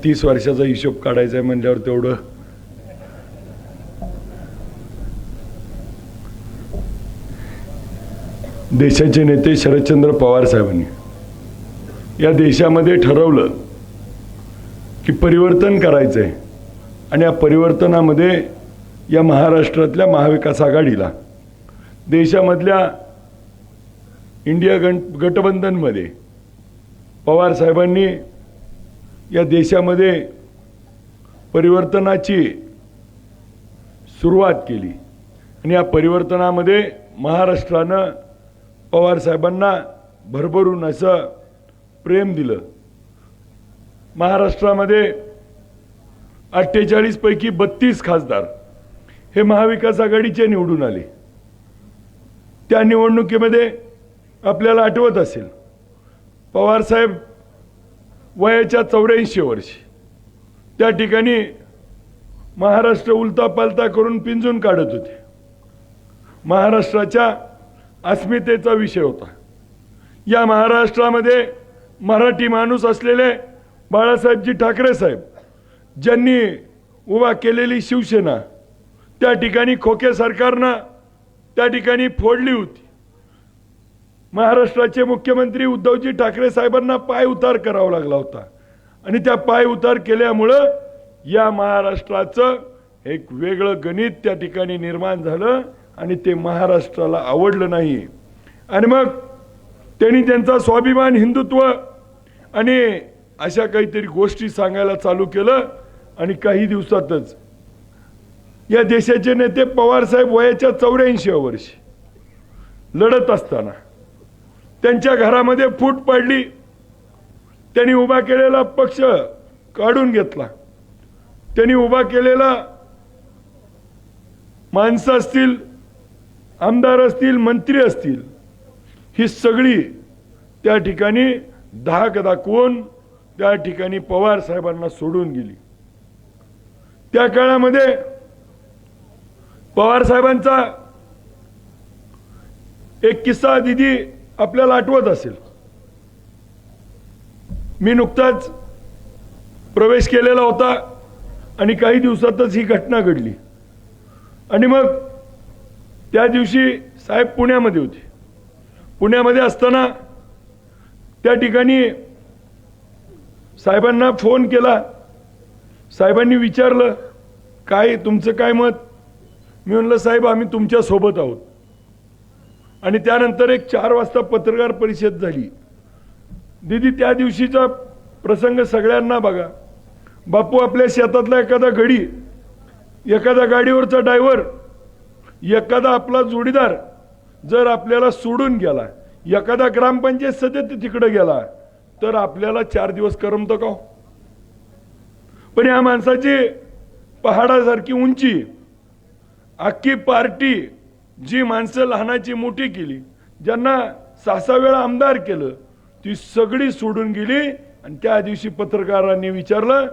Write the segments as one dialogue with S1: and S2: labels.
S1: 30 वर्षाचा हिशोब काढायचा आहे म्हणल्यावर तेवढं देशाचे नेते शरदचंद्र पवार साहेबांनी या देशामध्ये ठरवलं की परिवर्तन करायचं आहे आणि या परिवर्तनामध्ये या महाराष्ट्रातल्या महाविकास आघाडीला देशामधल्या इंडिया गठबंधनमध्ये पवार साहेबांनी या देशामध्ये परिवर्तनाची सुरुवात केली आणि या परिवर्तनामध्ये महाराष्ट्रानं पवार साहेबांना भरभरून असं प्रेम दिलं। महाराष्ट्रामध्ये 48 पैकी 32 खासदार हे महाविकास आघाडीचे निवडून आले। त्या निवडणुकीमध्ये आपल्याला आठवत असेल पवार साहेब वयाच्या 84 वर्षी त्या ठिकाणी महाराष्ट्र उलटा पालटा करून पिंजून काढत होते। महाराष्ट्राच्या अस्मितेचा विषय होता। या महाराष्ट्रामध्ये मराठी माणूस असलेले बाळासाहेबजी ठाकरे साहेब ज्यांनी उभा केलेली शिवसेना त्या ठिकाणी खोके सरकारनं त्या ठिकाणी फोडली होती। महाराष्ट्राचे मुख्यमंत्री उद्धवजी ठाकरे साहेबांना पाय उतार करावा लागला होता आणि त्या पाय उतार केल्यामुळं या महाराष्ट्राचं एक वेगळं गणित त्या ठिकाणी निर्माण झालं आणि ते महाराष्ट्राला आवडलं नाही आणि मग त्यांनी त्यांचा स्वाभिमान हिंदुत्व आणि अशा काहीतरी गोष्टी सांगायला चालू केलं आणि काही दिवसातच या देशाचे नेते पवार साहेब वयाच्या 84 वर्षी लढत असताना त्यांच्या घरामध्ये फूट पडली। त्यांनी उभा केलेला पक्ष काढून घेतला। त्यांनी उभा केलेला माणसं असतील, आमदार असतील, मंत्री असतील, ही सगळी त्या ठिकाणी धाक दाखवून त्या ठिकाणी पवार साहेबांना सोडून गेली। त्या काळामध्ये पवार साहेबांचा एक किस्सा दिदी आपल्याला आठवत असेल। मी नुकताच प्रवेश केलेला होता आणि काही दिवसातच ही घटना घडली आणि मग त्या दिवशी साहेब पुण्यामध्ये होते। पुण्यामध्ये असताना त्या ठिकाणी साहेबांना फोन केला। साहेबांनी विचारलं काय तुमचं काय मत? मी म्हणलं साहेब आम्ही तुमच्या सोबत आहोत। आणि त्यानंतर एक 4 वाजता पत्रकार परिषद झाली। दीदी त्या दिवशीचा प्रसंग सगळ्यांना बघा। बापू आपल्या शेतातला एखादा गडी, एखादा गाडीवरचा ड्रायव्हर, एखादा आपला जोडीदार जर आपल्याला सोडून गेला, एखादा ग्रामपंचायत सदस्य तिकडे गेला तर आपल्याला 4 दिवस करमतं का? पण या माणसाची पहाडासारखी उंची, अख्खी पार्टी जी माणसं लहानाची मोठी केली, ज्यांना 6-6 वेळा आमदार केलं, ती सगळी सोडून गेली। आणि त्या दिवशी पत्रकारांनी विचारलं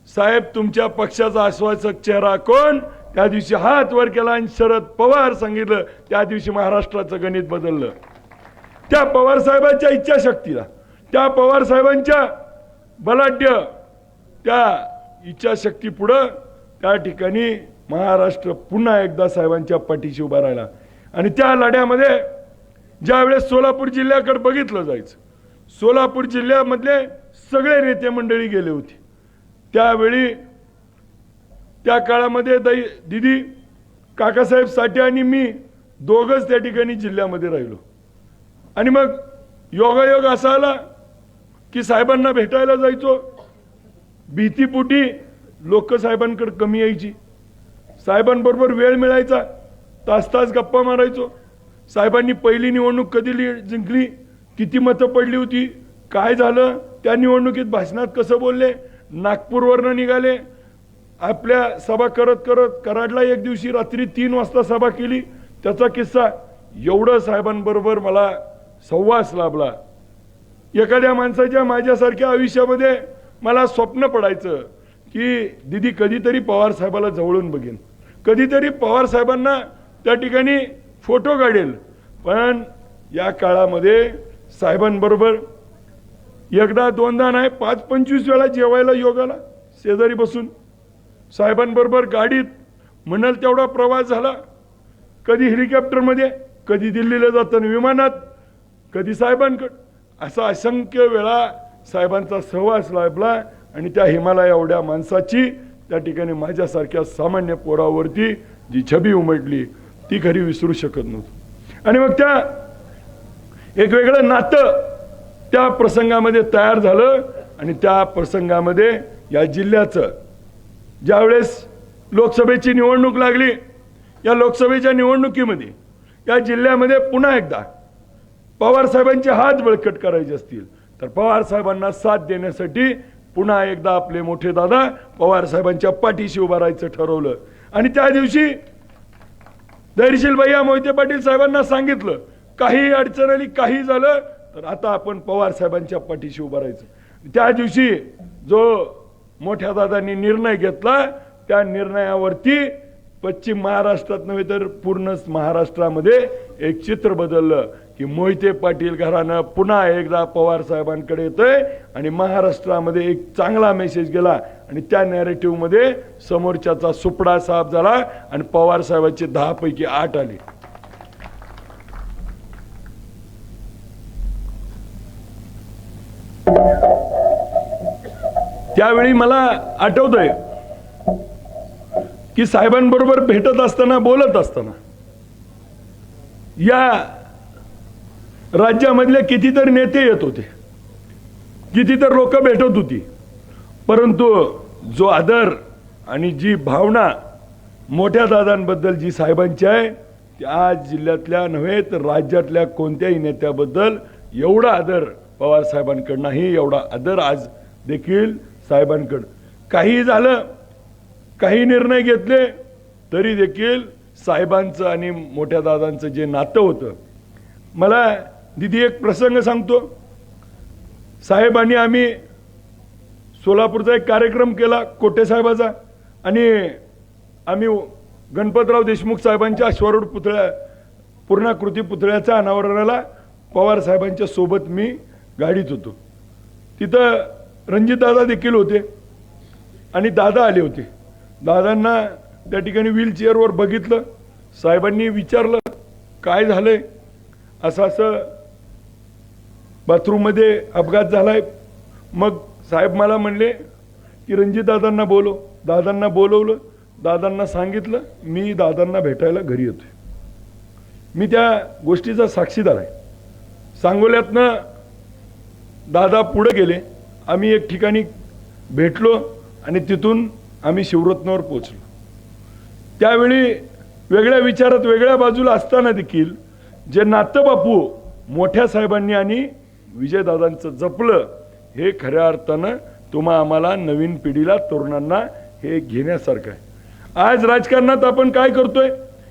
S1: साहेब तुमच्या पक्षाचा आश्वासक चेहरा कोण? त्या दिवशी हात वर केला आणि शरद पवार सांगितलं। त्या दिवशी महाराष्ट्राचं गणित बदललं। त्या पवार साहेबांच्या इच्छाशक्तीला, त्या पवार साहेबांच्या बलाढ्य त्या इच्छाशक्ती पुढे त्या ठिकाणी महाराष्ट्र पुन्हा एकदा साहेबांच्या पाठीशी उभा राहिला। आणि त्या लढ्यामध्ये ज्यावेळेस सोलापूर जिल्ह्याकडे बघितलं जायचं, सोलापूर जिल्ह्यामधले सगळे नेते मंडळी गेले होते। त्यावेळी त्या काळामध्ये दीदी काकासाहेब साठे आणि मी दोघंच त्या ठिकाणी जिल्ह्यामध्ये राहिलो। आणि मग योगायोग असा आला की साहेबांना भेटायला जायचो। भीतीपोटी लोक साहेबांकडे कमी यायची। साहेबांबरोबर वेळ मिळायचा, तास गप्पा मारायचो। साहेबांनी पहिली निवडणूक कधी जिंकली, किती मतं पडली होती, काय झालं, त्या निवडणुकीत भाषणात कसं बोलले, नागपूरवरनं निघाले, आपल्या सभा करत करत कराडला एक दिवशी रात्री 3 वाजता सभा केली, त्याचा किस्सा। एवढं साहेबांबरोबर मला सहवास लाभला। एखाद्या माणसाच्या माझ्यासारख्या आयुष्यामध्ये मला स्वप्न पडायचं की दीदी कधीतरी पवार साहेबाला जवळून बघेन, कधीतरी पवार साहेबांना त्या ठिकाणी फोटो काढेल। पण या काळामध्ये साहेबांबरोबर एकदा दोनदा नाही 5-25 वेळा जेवायला योगाला शेजारी बसून साहेबांबरोबर गाडीत म्हणाल तेवढा प्रवास झाला. कधी हेलिकॉप्टरमध्ये, कधी दिल्लीला जाताना विमानात, कधी साहेबांकडे, असा असंख्य वेळा साहेबांचा सहवास लाभला. आणि त्या हिमालय एवढ्या माणसाची त्या ठिकाणी माझ्यासारख्या सामान्य पोरावरती जी छबी उमटली ती खरी विसरू शकत नव्हतो. आणि मग त्या एक वेगळं नातं त्या प्रसंगामध्ये तयार झालं. आणि त्या प्रसंगामध्ये या जिल्ह्याचं ज्यावेळेस लोकसभेची निवडणूक लागली, या लोकसभेच्या निवडणुकीमध्ये या जिल्ह्यामध्ये पुन्हा एकदा पवार साहेबांचे हात बळकट करायचे असतील तर पवार साहेबांना साथ देण्यासाठी पुन्हा एकदा आपले मोठे दादा पवार साहेबांच्या पाठीशी उभं राहायचं ठरवलं. आणि त्या दिवशी धैर्यशील भैया मोहिते पाटील साहेबांना सांगितलं, काही अडचण आली, काही झालं तर आता आपण पवार साहेबांच्या पाठीशी उभं राहायचं. त्या दिवशी जो मोठ्या दादांनी निर्णय घेतला त्या निर्णयावरती पश्चिम महाराष्ट्रात नव्हे तर पूर्ण महाराष्ट्रामध्ये एक चित्र बदललं की मोहिते पाटील घराणं पुन्हा एकदा पवार साहेबांकडे येतंय. आणि महाराष्ट्रामध्ये एक चांगला मेसेज गेला आणि त्या नॅरेटिव्हमध्ये समोरच्याचा सुपडा साफ झाला आणि पवार साहेबांचे 10 पैकी 8 आले. त्यावेळी मला आठवतंय की साहेबांबरोबर भेटत असताना, बोलत असताना या राज्यामधले कितीतरी नेते येत होते, कितीतरी लोक भेटत होती, परंतु जो आदर आणि जी भावना मोठ्या दादांबद्दल जी साहेबांची आहे ती आज जिल्ह्यातल्या नव्हे तर राज्यातल्या कोणत्याही नेत्याबद्दल एवढा आदर पवार साहेबांकडं नाही, एवढा आदर आज देखील साहेबांकडं. काही झालं, काही निर्णय घेतले तरी देखील साहेबांचं आणि मोठ्या दादांचं जे नातं होतं. मला दिदी एक प्रसंग सांगतो. साहेबांनी आम्ही सोलापूरचा एक कार्यक्रम केला कोटे साहेबाचा आणि आम्ही गणपतराव देशमुख साहेबांच्या अश्वारूढ पुतळ्या पूर्णाकृती पुतळ्याच्या अनावरणाला पवार साहेबांच्या सोबत मी गाडीत होतो. तिथं रणजितदादा देखील होते आणि दादा आले होते. दादांना त्या ठिकाणी व्हीलचेअरवर बघितलं. साहेबांनी विचारलं काय झालंय. असं असं बाथरूममध्ये अपघात झालाय. मग साहेब मला म्हणले की रणजितदादांना बोलव. दादांना बोलवलं. दादांना सांगितलं मी दादांना भेटायला घरी येतोय. मी त्या गोष्टीचा साक्षीदार आहे. सांगोल्यातनं दादा पुढे गेले. आम्ही एक ठिकाणी भेटलो आणि तिथून आम्ही शिवरत्नावर पोहोचलो. त्यावेळी वेगळ्या विचारात वेगळ्या बाजूला असताना देखील जे नातं बापू मोठ्या साहेबांनी आणि विजयदादांचं जपलं हे खऱ्या अर्थानं तुम्हा आम्हाला नवीन पिढीला तरुणांना हे घेण्यासारखं आहे. आज राजकारणात आपण काय करतोय,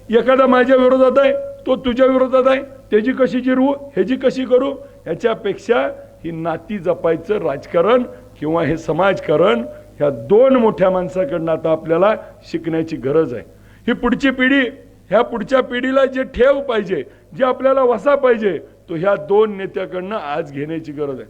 S1: एखादा माझ्या विरोधात आहे तो तुझ्या विरोधात आहे, त्याची कशी जिरवू ह्याची कशी करू, ह्याच्यापेक्षा ही नाती जपायचं राजकारण किंवा हे समाजकारण ह्या 2 मोठ्या माणसाकडनं आता आपल्याला शिकण्याची गरज आहे. ही पुढची पिढी, ह्या पुढच्या पिढीला जे ठेव पाहिजे, जे आपल्याला वसा पाहिजे तो ह्या 2 नेत्याकडनं आज घेण्याची गरज आहे.